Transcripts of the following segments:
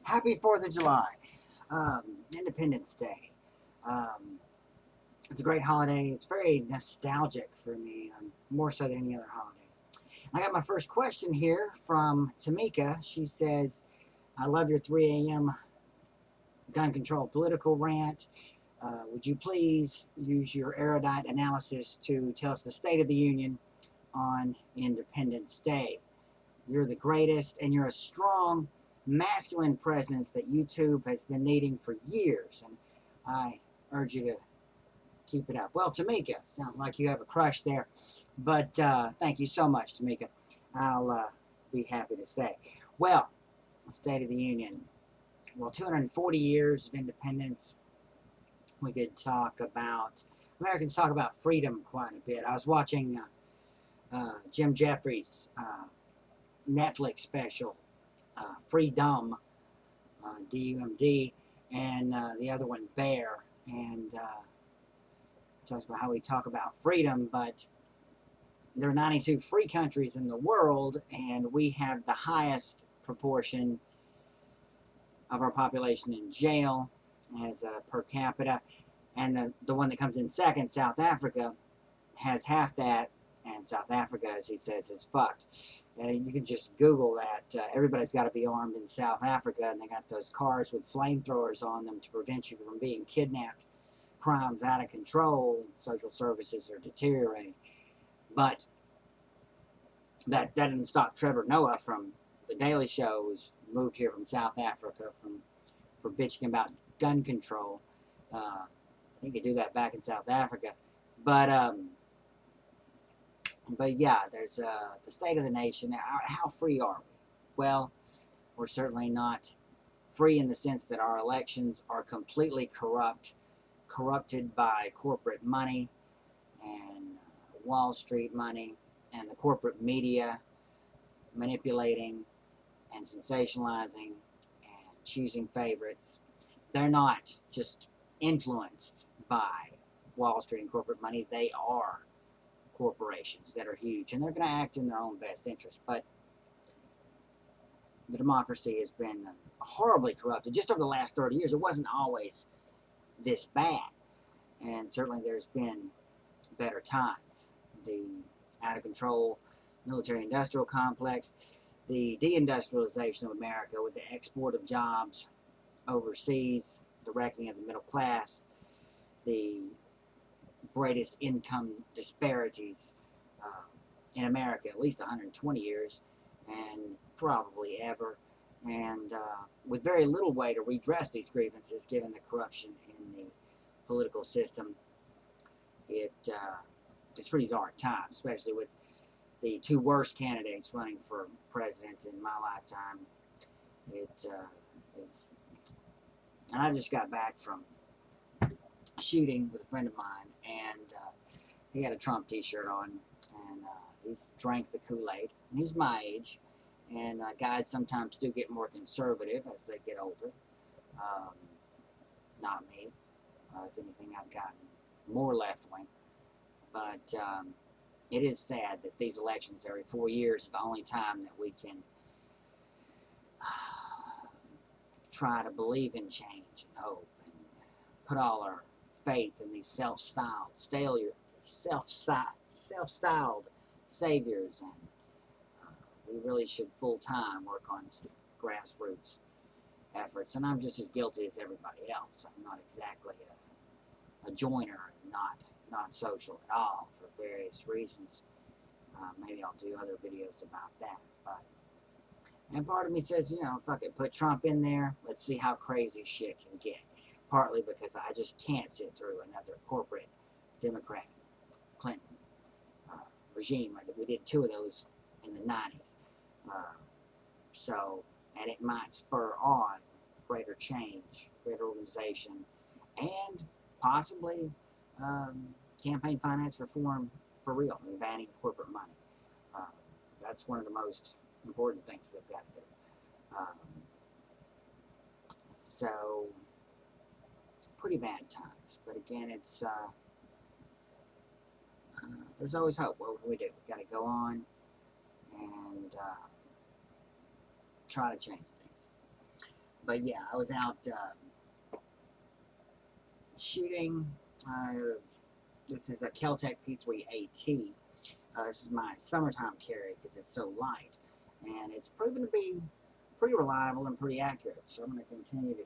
Happy 4th of July, Independence Day. It's a great holiday. It's very nostalgic for me, more so than any other holiday. I got my first question here from Tamika. She says, I love your 3 a.m. gun control political rant. Would you please use your erudite analysis to tell us the State of the Union on Independence Day? You're the greatest, and you're a strong, masculine presence that YouTube has been needing for years, and I urge you to keep it up. Well, Tamika, sounds like you have a crush there, but thank you so much, Tamika. I'll be happy to say. Well, State of the Union. Well, 240 years of independence. We could talk about, Americans talk about freedom quite a bit. I was watching Jim Jeffries' Netflix special, Freedom, D-U-M-D, and the other one, Bear, and talks about how we talk about freedom, but there are 92 free countries in the world, and we have the highest proportion of our population in jail as per capita, and the one that comes in second, South Africa, has half that, and South Africa, as he says, is fucked. And you can just Google that. Everybody's got to be armed in South Africa, and they got those cars with flamethrowers on them to prevent you from being kidnapped. Crime's out of control. Social services are deteriorating. But that didn't stop Trevor Noah from The Daily Show, who's moved here from South Africa for bitching about gun control. He could do that back in South Africa. But yeah, there's the state of the nation. How free are we? Well, we're certainly not free in the sense that our elections are completely corrupted by corporate money and Wall Street money and the corporate media manipulating and sensationalizing and choosing favorites. They're not just influenced by Wall Street and corporate money. They are corporations that are huge, and they're going to act in their own best interest. But the democracy has been horribly corrupted. Just over the last 30 years, it wasn't always this bad. And certainly there's been better times. The out-of-control military-industrial complex, the deindustrialization of America with the export of jobs overseas, the wrecking of the middle class, the greatest income disparities in America, at least 120 years, and probably ever, and with very little way to redress these grievances given the corruption in the political system. It's pretty dark time, especially with the two worst candidates running for president in my lifetime. And I just got back from shooting with a friend of mine, and he had a Trump t-shirt on, and he's drank the Kool-Aid. And he's my age, and guys sometimes do get more conservative as they get older. Not me. If anything, I've gotten more left-wing. But it is sad that these elections every 4 years is the only time that we can try to believe in change and hope and put all our faith in these self-styled saviors, and we really should full-time work on grassroots efforts. And I'm just as guilty as everybody else. I'm not exactly a joiner, and not social at all for various reasons. Maybe I'll do other videos about that. And part of me says, fuck it, put Trump in there. Let's see how crazy shit can get. Partly because I just can't sit through another corporate Democrat Clinton regime. We did 2 of those in the 90s. And it might spur on greater change, greater organization, and possibly campaign finance reform for real, and banning of corporate money. That's one of the most important things we've got to do. So, pretty bad times. But again, it's there's always hope. What can we do? We've got to go on and try to change things. But yeah, I was out shooting. This is a Keltec P3AT. This is my summertime carry because it's so light, and it's proven to be pretty reliable and pretty accurate. So I'm going to continue to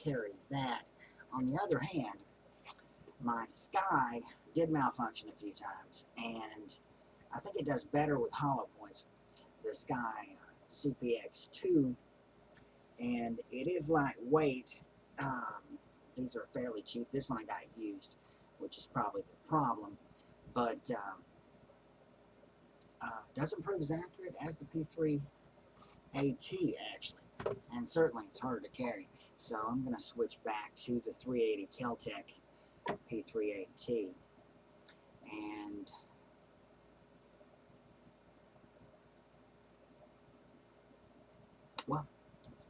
carry that. On the other hand, my Sky did malfunction a few times, and I think it does better with hollow points. The Sky CPX2, and it is lightweight. These are fairly cheap. This one I got used, which is probably the problem, but doesn't prove as accurate as the P3AT actually, and certainly it's harder to carry. So I'm going to switch back to the 380 Keltec P3AT, and well, that's